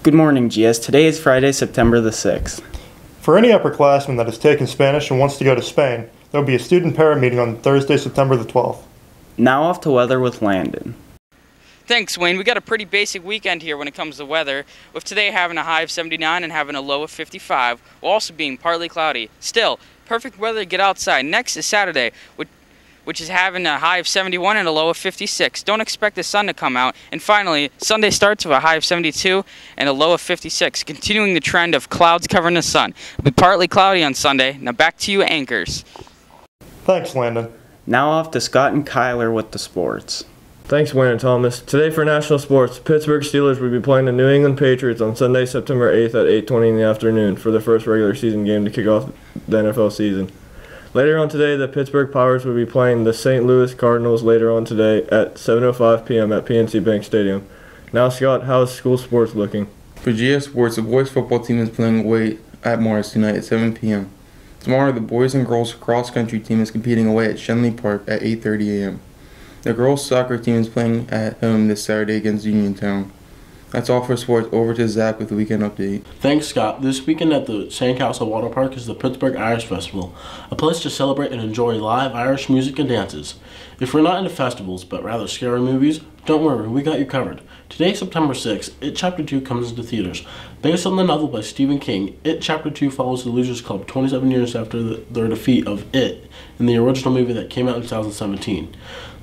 Good morning, GS. Today is Friday, September the 6th. For any upperclassman that has taken Spanish and wants to go to Spain, there will be a student-parent meeting on Thursday, September the 12th. Now off to weather with Landon. Thanks, Wayne. We got a pretty basic weekend here when it comes to weather, with today having a high of 79 and having a low of 55, while also being partly cloudy. Still, perfect weather to get outside. Next is Saturday, which is having a high of 71 and a low of 56. Don't expect the sun to come out. And finally, Sunday starts with a high of 72 and a low of 56, continuing the trend of clouds covering the sun. It'll be partly cloudy on Sunday. Now back to you, anchors. Thanks, Landon. Now off to Scott and Kyler with the sports. Thanks, Wayne and Thomas. Today for national sports, Pittsburgh Steelers will be playing the New England Patriots on Sunday, September 8th at 8:20 in the afternoon for their first regular season game to kick off the NFL season. Later on today, the Pittsburgh Pirates will be playing the St. Louis Cardinals later on today at 7:05 p.m. at PNC Bank Stadium. Now, Scott, how is school sports looking? For GS Sports, the boys football team is playing away at Morris tonight at 7 p.m. Tomorrow, the boys and girls cross-country team is competing away at Shenley Park at 8:30 a.m. The girls soccer team is playing at home this Saturday against Uniontown. That's all for sports. Over to Zach with the weekend update. Thanks, Scott. This weekend at the Sandcastle Water Park is the Pittsburgh Irish Festival, a place to celebrate and enjoy live Irish music and dances. If you're not into festivals, but rather scary movies, don't worry, we got you covered. Today, September 6th, It Chapter 2 comes into theaters. Based on the novel by Stephen King, It Chapter 2 follows the Losers Club 27 years after their defeat of It in the original movie that came out in 2017.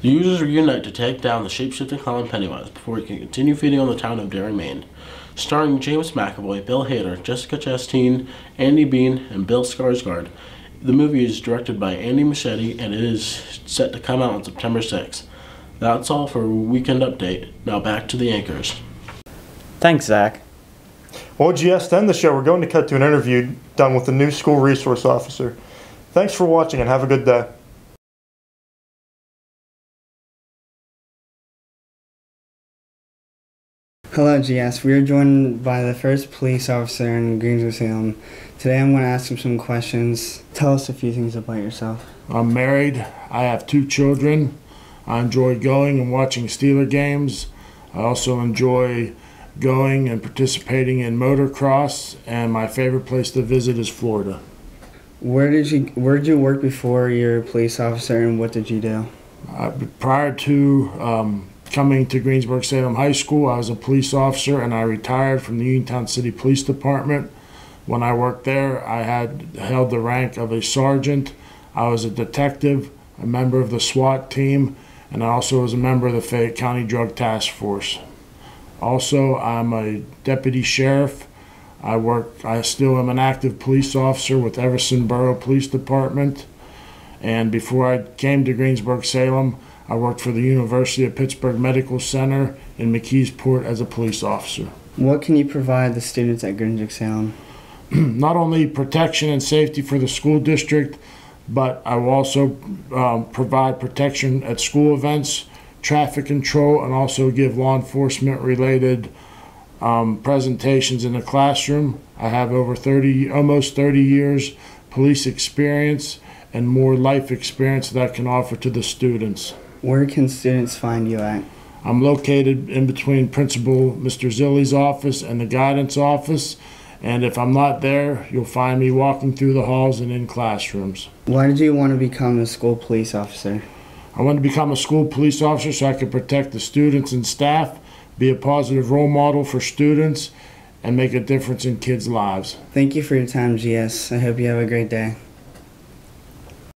The users reunite to take down the shape-shifting clown Pennywise before he can continue feeding on the town of Derry, Maine. Starring James McAvoy, Bill Hader, Jessica Chastain, Andy Bean, and Bill Skarsgård. The movie is directed by Andy Muschietti and it is set to come out on September 6th. That's all for Weekend Update. Now back to the anchors. Thanks, Zach. Well, GS, to end the show, we're going to cut to an interview done with the new school resource officer. Thanks for watching and have a good day. Hello, GS. We are joined by the first police officer in Greensboro-Salem. Today I'm going to ask him some questions. Tell us a few things about yourself. I'm married. I have 2 children. I enjoy going and watching Steeler games. I also enjoy going and participating in motocross, and my favorite place to visit is Florida. Where did you work before you're a police officer, and what did you do? Prior to coming to Greensboro-Salem High School, I was a police officer, and I retired from the Uniontown City Police Department. When I worked there, I had held the rank of a sergeant. I was a detective, a member of the SWAT team, and I also was a member of the Fayette County Drug Task Force. Also, I'm a deputy sheriff. I still am an active police officer with Everson Borough Police Department. And before I came to Greensboro-Salem, I worked for the University of Pittsburgh Medical Center in McKeesport as a police officer. What can you provide the students at Greensboro-Salem? Not only protection and safety for the school district, but I will also provide protection at school events, traffic control, and also give law enforcement related presentations in the classroom. I have over almost 30 years police experience and more life experience that I can offer to the students. Where can students find you at? I'm located in between Principal Mr. Zilli's office and the guidance office, and if I'm not there, you'll find me walking through the halls and in classrooms. Why did you want to become a school police officer? I wanted to become a school police officer so I could protect the students and staff, be a positive role model for students, and make a difference in kids' lives. Thank you for your time, GS. I hope you have a great day.